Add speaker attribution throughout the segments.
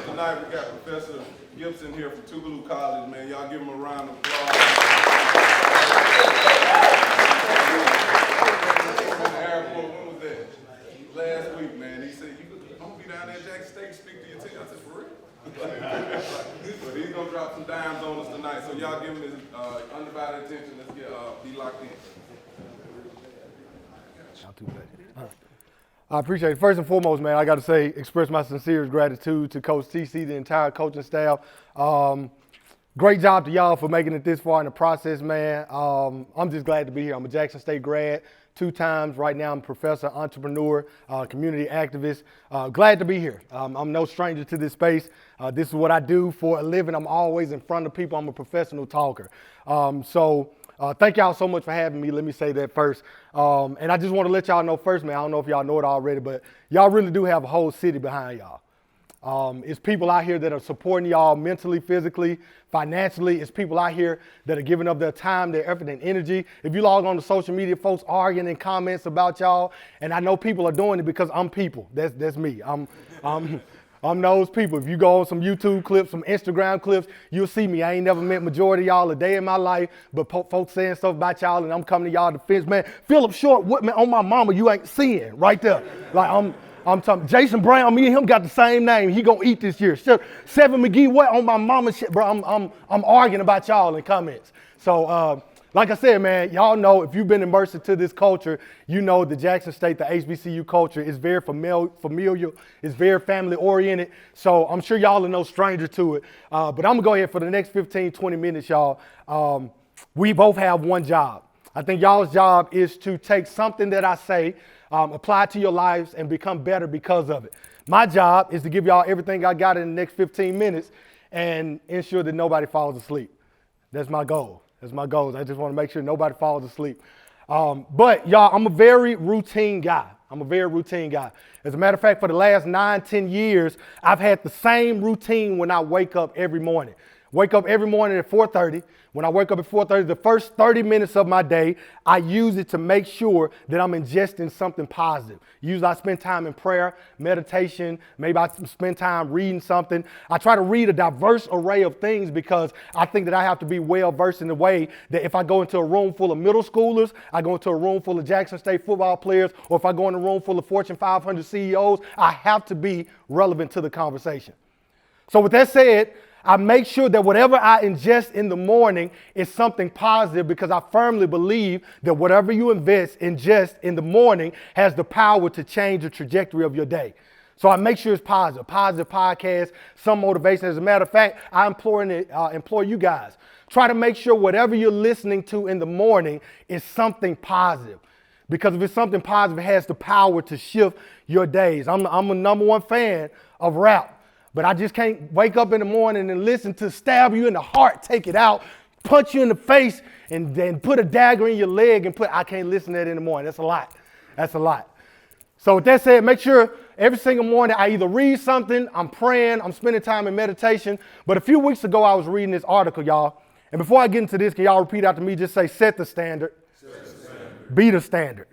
Speaker 1: tonight we got Professor Gibson here from Tougaloo College, man. Y'all give him a round of applause. Airport, when was that? Last week, man. He said, I'm gonna be down there at Jackson State and speak to your team. I said, for real? But he's gonna drop some dimes on us tonight. So y'all give him his undivided attention. Let's get be locked in.
Speaker 2: Not too bad. I appreciate it. First and foremost, man, I got to say, express my sincerest gratitude to Coach TC, the entire coaching staff. Great job to y'all for making it this far in the process, man. I'm just glad to be here. I'm a Jackson State grad 2 times. Right now, I'm a professor, entrepreneur, community activist. Glad to be here. I'm no stranger to this space. This is what I do for a living. I'm always in front of people. I'm a professional talker. Thank y'all so much for having me. Let me say that first. And I just want to let y'all know first, man, I don't know if y'all know it already, but y'all really do have a whole city behind y'all. It's people out here that are supporting y'all mentally, physically, financially. It's people out here that are giving up their time, their effort, and energy. If you log on to social media, folks arguing in comments about y'all, and I know people are doing it because I'm people. That's me. I'm those people. If you go on some YouTube clips, some Instagram clips, you'll see me. I ain't never met majority of y'all a day in my life, but folks saying stuff about y'all, and I'm coming to y'all defense. Man, Philip Short, what, man, on my mama, you ain't seeing right there. Like, I'm talking, Jason Brown, me and him got the same name. He gonna eat this year. Seven McGee, what, on my mama shit, bro, I'm arguing about y'all in comments. So, like I said, man, y'all know if you've been immersed into this culture, you know the Jackson State, the HBCU culture is very familiar, it's very family oriented. So I'm sure y'all are no stranger to it. But I'm gonna go ahead for the next 15, 20 minutes, y'all. We both have one job. I think y'all's job is to take something that I say, apply it to your lives and become better because of it. My job is to give y'all everything I got in the next 15 minutes and ensure that nobody falls asleep. That's my goal. That's my goals. I just want to make sure nobody falls asleep. But y'all, I'm a very routine guy. As a matter of fact, for the last 9-10 years, I've had the same routine when I wake up every morning. Wake up every morning at 4:30. When I wake up at 4:30, the first 30 minutes of my day, I use it to make sure that I'm ingesting something positive. Usually I spend time in prayer, meditation, maybe I spend time reading something. I try to read a diverse array of things because I think that I have to be well versed in the way that if I go into a room full of middle schoolers, I go into a room full of Jackson State football players, or if I go in a room full of Fortune 500 CEOs, I have to be relevant to the conversation. So with that said, I make sure that whatever I ingest in the morning is something positive because I firmly believe that whatever you ingest in the morning has the power to change the trajectory of your day. So I make sure it's positive podcasts, some motivation. As a matter of fact, I implore you guys, try to make sure whatever you're listening to in the morning is something positive. Because if it's something positive, it has the power to shift your days. I'm a number one fan of rap. But I just can't wake up in the morning and listen to stab you in the heart, take it out, punch you in the face, and then put a dagger in your leg and I can't listen to that in the morning. That's a lot. So with that said, make sure every single morning I either read something, I'm praying, I'm spending time in meditation. But a few weeks ago, I was reading this article, y'all. And before I get into this, can y'all repeat after me? Just say, set the standard, be the standard.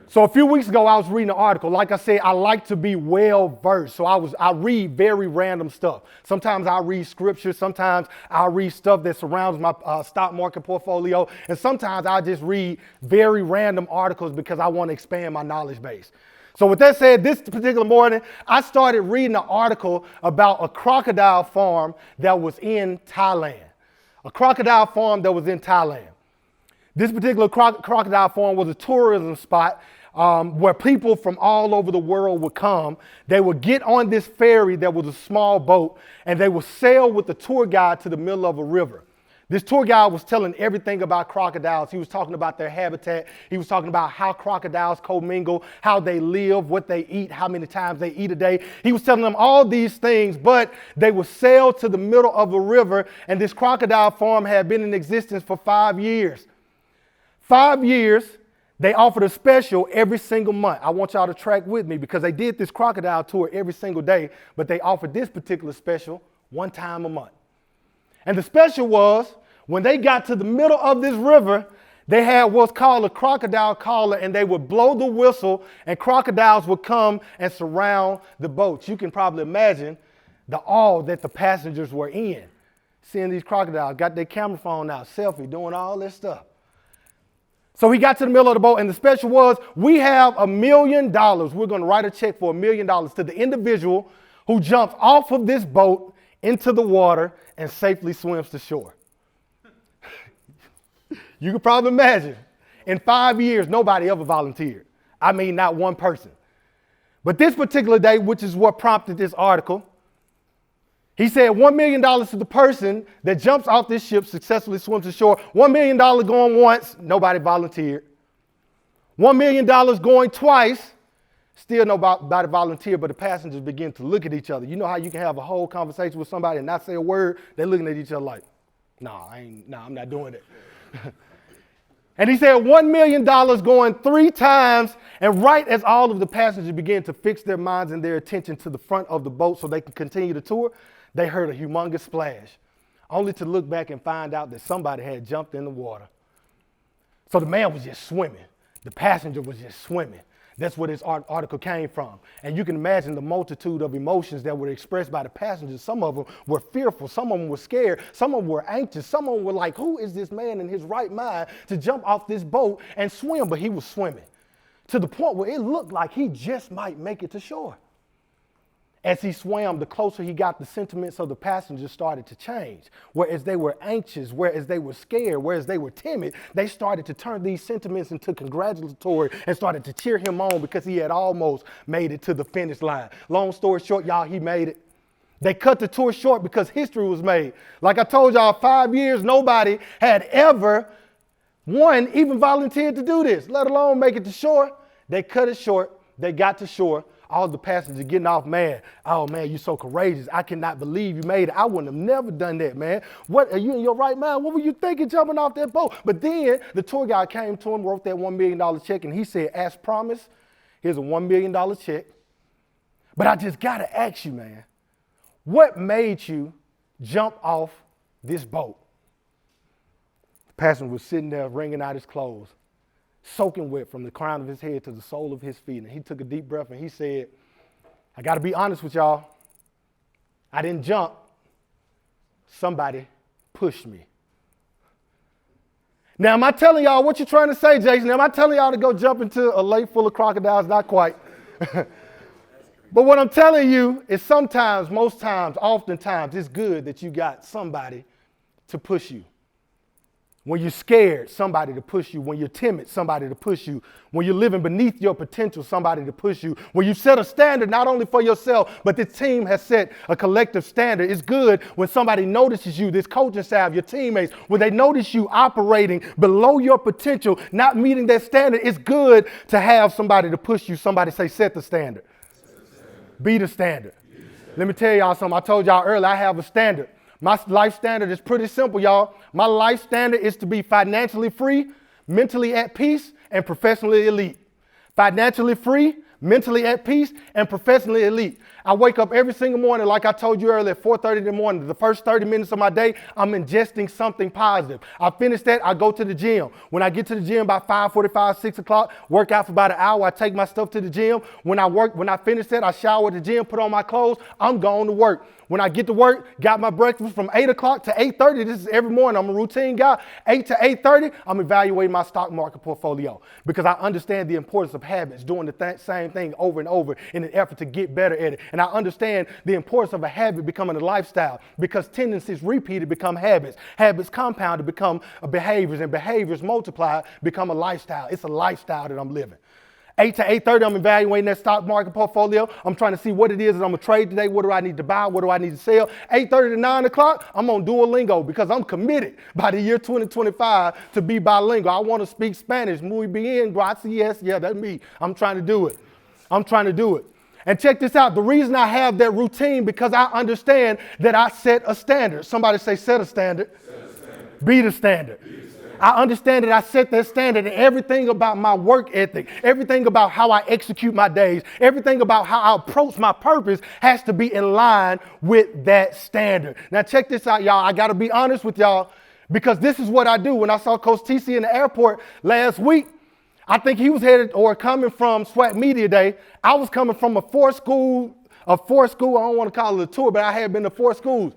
Speaker 2: So a few weeks ago, I was reading an article. Like I said, I like to be well versed. So I read very random stuff. Sometimes I read scripture. Sometimes I read stuff that surrounds my stock market portfolio. And sometimes I just read very random articles because I want to expand my knowledge base. So with that said, this particular morning, I started reading an article about a crocodile farm that was in Thailand. A crocodile farm that was in Thailand. This particular crocodile farm was a tourism spot where people from all over the world would come. They would get on this ferry that was a small boat, and they would sail with the tour guide to the middle of a river. This tour guide was telling everything about crocodiles. He was talking about their habitat. He was talking about how crocodiles commingle, how they live, what they eat, how many times they eat a day. He was telling them all these things, but they would sail to the middle of a river, and this crocodile farm had been in existence for 5 years. 5 years, they offered a special every single month. I want y'all to track with me because they did this crocodile tour every single day, but they offered this particular special one time a month. And the special was when they got to the middle of this river, they had what's called a crocodile caller, and they would blow the whistle and crocodiles would come and surround the boats. You can probably imagine the awe that the passengers were in, seeing these crocodiles, got their camera phone out, selfie, doing all this stuff. So he got to the middle of the boat, and the special was, we have $1 million. We're going to write a check for $1 million to the individual who jumps off of this boat into the water and safely swims to shore. You can probably imagine, in 5 years, nobody ever volunteered. I mean, not one person. But this particular day, which is what prompted this article, he said $1 million to the person that jumps off this ship, successfully swims to shore. $1 million going once, nobody volunteered. $1 million going twice, still nobody volunteered, but the passengers begin to look at each other. You know how you can have a whole conversation with somebody and not say a word? They're looking at each other like, I'm not doing it. And he said $1 million going 3 times, and right as all of the passengers began to fix their minds and their attention to the front of the boat so they could continue the tour, they heard a humongous splash, only to look back and find out that somebody had jumped in the water. So the man was just swimming. The passenger was just swimming. That's where this article came from. And you can imagine the multitude of emotions that were expressed by the passengers. Some of them were fearful. Some of them were scared. Some of them were anxious. Some of them were like, who is this man in his right mind to jump off this boat and swim? But he was swimming to the point where it looked like he just might make it to shore. As he swam, the closer he got, the sentiments of the passengers started to change. Whereas they were anxious, whereas they were scared, whereas they were timid, they started to turn these sentiments into congratulatory and started to cheer him on because he had almost made it to the finish line. Long story short, y'all, he made it. They cut the tour short because history was made. Like I told y'all, 5 years, nobody had ever, even volunteered to do this, let alone make it to shore. They cut it short. They got to shore. All the passengers getting off, man, oh man, you're so courageous. I cannot believe you made it. I wouldn't have never done that, man. What, are you in your right mind? What were you thinking jumping off that boat? But then the tour guide came to him, wrote that $1 million check, and he said, as promised, here's a $1 million check. But I just got to ask you, man, what made you jump off this boat? The passenger was sitting there wringing out his clothes, soaking wet from the crown of his head to the sole of his feet. And he took a deep breath and he said, I got to be honest with y'all. I didn't jump. Somebody pushed me. Now, am I telling y'all what you're trying to say, Jason? Am I telling y'all to go jump into a lake full of crocodiles? Not quite. But what I'm telling you is sometimes, most times, oftentimes, it's good that you got somebody to push you. When you're scared, somebody to push you. When you're timid, somebody to push you. When you're living beneath your potential, somebody to push you. When you set a standard not only for yourself, but the team has set a collective standard. It's good when somebody notices you, this coaching staff, your teammates, when they notice you operating below your potential, not meeting that standard. It's good to have somebody to push you. Somebody say, set the standard. Be the standard. Let me tell y'all something. I told y'all earlier, I have a standard. My life standard is pretty simple, y'all. My life standard is to be financially free, mentally at peace, and professionally elite. Financially free, mentally at peace, and professionally elite. I wake up every single morning, like I told you earlier, at 4:30 in the morning. The first 30 minutes of my day, I'm ingesting something positive. I finish that, I go to the gym. When I get to the gym by 5:45, 6 o'clock, work out for about an hour, I take my stuff to the gym. When I finish that, I shower at the gym, put on my clothes, I'm going to work. When I get to work, got my breakfast from 8 o'clock to 8:30. This is every morning. I'm a routine guy. 8 to 8:30, I'm evaluating my stock market portfolio because I understand the importance of habits, doing the same thing over and over in an effort to get better at it. And I understand the importance of a habit becoming a lifestyle because tendencies repeated become habits. Habits compounded become behaviors, and behaviors multiplied become a lifestyle. It's a lifestyle that I'm living. 8 to 8:30, I'm evaluating that stock market portfolio. I'm trying to see what it is that I'm going to trade today. What do I need to buy? What do I need to sell? 8:30 to 9 o'clock, I'm on Duolingo because I'm committed by the year 2025 to be bilingual. I want to speak Spanish. Muy bien, gracias. Yeah, that's me. I'm trying to do it. And check this out. The reason I have that routine because I understand that I set a standard. Somebody say set a standard. Be the standard. I understand that I set that standard, and everything about my work ethic, everything about how I execute my days, everything about how I approach my purpose has to be in line with that standard. Now check this out, y'all. I got to be honest with y'all because this is what I do. When I saw Coach TC in the airport last week, I think he was headed or coming from SWAT Media Day. I was coming from a 4-school of 4 schools. I don't want to call it a tour, but I had been to 4 schools.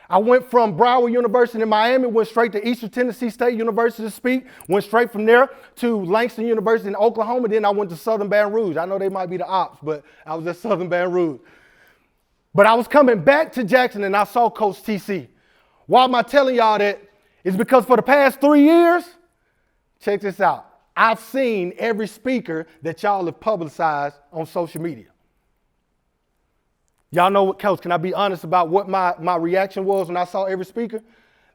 Speaker 2: I went from Broward University in Miami, went straight to Eastern Tennessee State University to speak, went straight from there to Langston University in Oklahoma, then I went to Southern Baton Rouge. I know they might be the ops, but I was at Southern Baton Rouge. But I was coming back to Jackson and I saw Coach TC. Why am I telling y'all that? It's because for the past 3 years, check this out, I've seen every speaker that y'all have publicized on social media. Y'all know what, Coach, can I be honest about what my reaction was when I saw every speaker?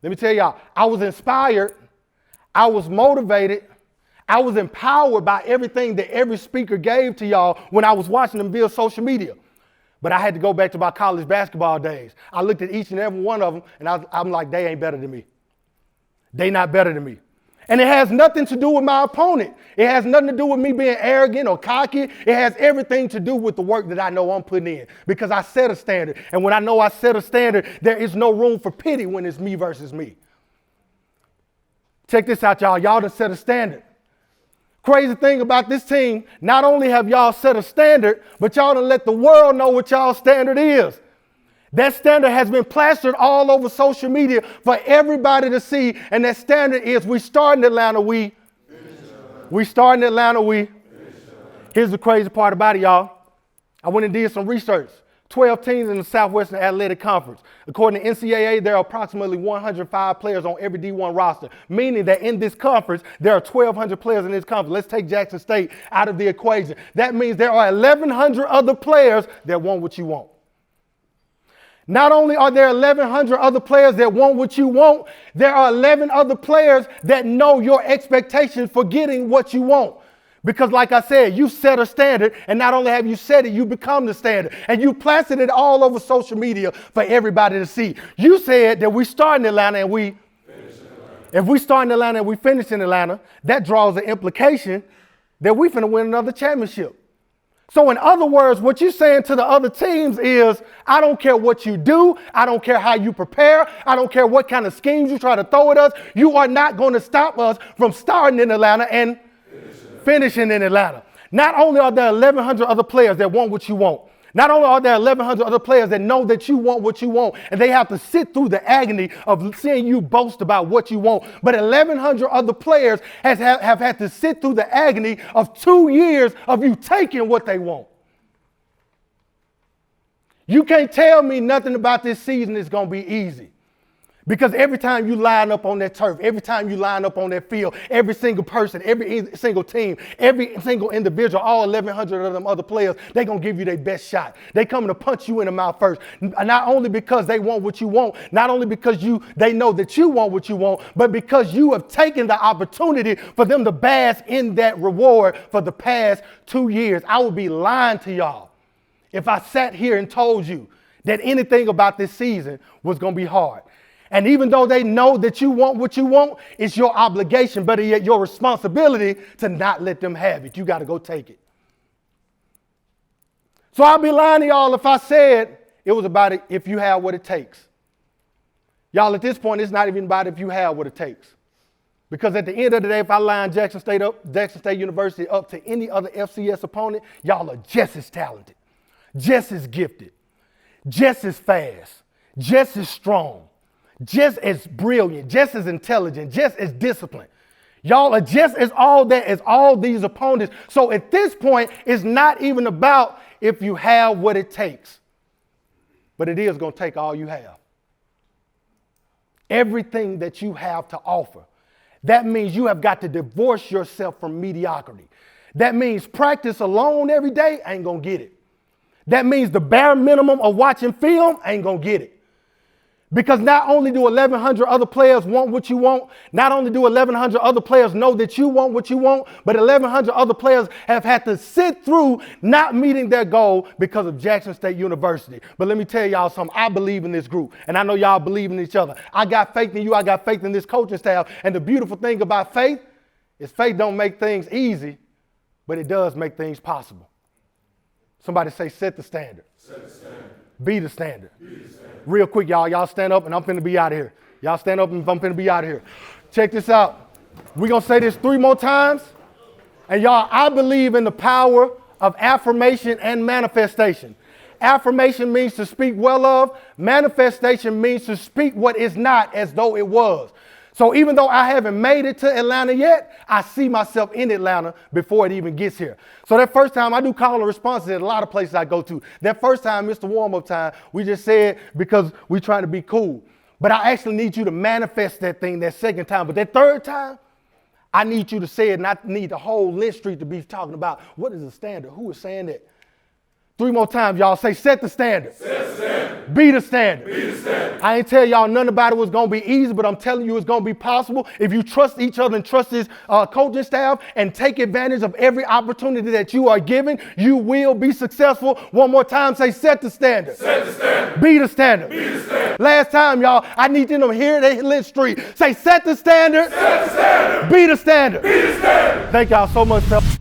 Speaker 2: Let me tell y'all, I was inspired, I was motivated, I was empowered by everything that every speaker gave to y'all when I was watching them build social media. But I had to go back to my college basketball days. I looked at each and every one of them, and I'm like, they ain't better than me. They not better than me. And it has nothing to do with my opponent. It has nothing to do with me being arrogant or cocky. It has everything to do with the work that I know I'm putting in because I set a standard. And when I know I set a standard, there is no room for pity when it's me versus me. Check this out, y'all. Y'all done set a standard. Crazy thing about this team, not only have y'all set a standard, but y'all done let the world know what y'all standard is. That standard has been plastered all over social media for everybody to see, and that standard is we start in Atlanta, we start in Atlanta, Here's the crazy part about it, y'all. I went and did some research. 12 teams in the Southwestern Athletic Conference. According to NCAA, there are approximately 105 players on every D1 roster, meaning that in this conference, there are 1,200 players in this conference. Let's take Jackson State out of the equation. That means there are 1,100 other players that want what you want. Not only are there 1,100 other players that want what you want, there are 11 other players that know your expectations for getting what you want. Because like I said, you set a standard, and not only have you set it, you become the standard. And you plastered it all over social media for everybody to see. You said that we start in Atlanta and we finish in Atlanta. If we start in Atlanta and we finish in Atlanta, that draws the implication that we finna win another championship. So in other words, what you're saying to the other teams is, I don't care what you do. I don't care how you prepare. I don't care what kind of schemes you try to throw at us. You are not going to stop us from starting in Atlanta and finishing in Atlanta. Not only are there 1,100 other players that want what you want, not only are there 1,100 other players that know that you want what you want, and they have to sit through the agony of seeing you boast about what you want, but 1,100 other players have had to sit through the agony of 2 years of you taking what they want. You can't tell me nothing about this season is going to be easy. Because every time you line up on that turf, every time you line up on that field, every single person, every single team, every single individual, all 1,100 of them other players, they're going to give you their best shot. They coming to punch you in the mouth first. Not only because they want what you want, not only because they know that you want what you want, but because you have taken the opportunity for them to bask in that reward for the past 2 years. I would be lying to y'all if I sat here and told you that anything about this season was going to be hard. And even though they know that you want what you want, it's your obligation, better yet your responsibility to not let them have it. You got to go take it. So I'll be lying to y'all if I said it was about it if you have what it takes. Y'all, at this point, it's not even about if you have what it takes. Because at the end of the day, if I line Jackson State University up to any other FCS opponent, y'all are just as talented, just as gifted, just as fast, just as strong, just as brilliant, just as intelligent, just as disciplined. Y'all are just as all that as all these opponents. So at this point, it's not even about if you have what it takes, but it is going to take all you have. Everything that you have to offer. That means you have got to divorce yourself from mediocrity. That means practice alone every day ain't going to get it. That means the bare minimum of watching film ain't going to get it. Because not only do 1,100 other players want what you want, not only do 1,100 other players know that you want what you want, but 1,100 other players have had to sit through not meeting their goal because of Jackson State University. But let me tell y'all something. I believe in this group, and I know y'all believe in each other. I got faith in you. I got faith in this coaching staff. And the beautiful thing about faith is faith don't make things easy, but it does make things possible. Somebody say, set the standard. Set the standard. Be the standard. Be the standard. Real quick, y'all. Y'all stand up and I'm finna be out of here. Y'all stand up and I'm finna be out of here. Check this out. We're gonna say this 3 more times. And y'all, I believe in the power of affirmation and manifestation. Affirmation means to speak well of. Manifestation means to speak what is not as though it was. So even though I haven't made it to Atlanta yet, I see myself in Atlanta before it even gets here. So that first time I do call and responses at a lot of places I go to. That first time, Mr. Warm-Up time, we just said because we're trying to be cool. But I actually need you to manifest that thing that second time. But that third time, I need you to say it, and I need the whole Lynch Street to be talking about what is the standard? Who is saying that? 3 more times, y'all. Say, set the standard.
Speaker 1: Set the standard.
Speaker 2: Be the standard.
Speaker 1: Be the standard.
Speaker 2: I ain't tell y'all nothing about it was going to be easy, but I'm telling you it's going to be possible. If you trust each other and trust this coaching staff and take advantage of every opportunity that you are given, you will be successful. One more time, say, set the standard.
Speaker 1: Set the standard.
Speaker 2: Be the standard.
Speaker 1: Be the standard.
Speaker 2: Last time, y'all, I need you to hear it at Lynch Street. Say, set the standard.
Speaker 1: Set the standard.
Speaker 2: Be the standard.
Speaker 1: Be the standard.
Speaker 2: Thank y'all so much, fellas.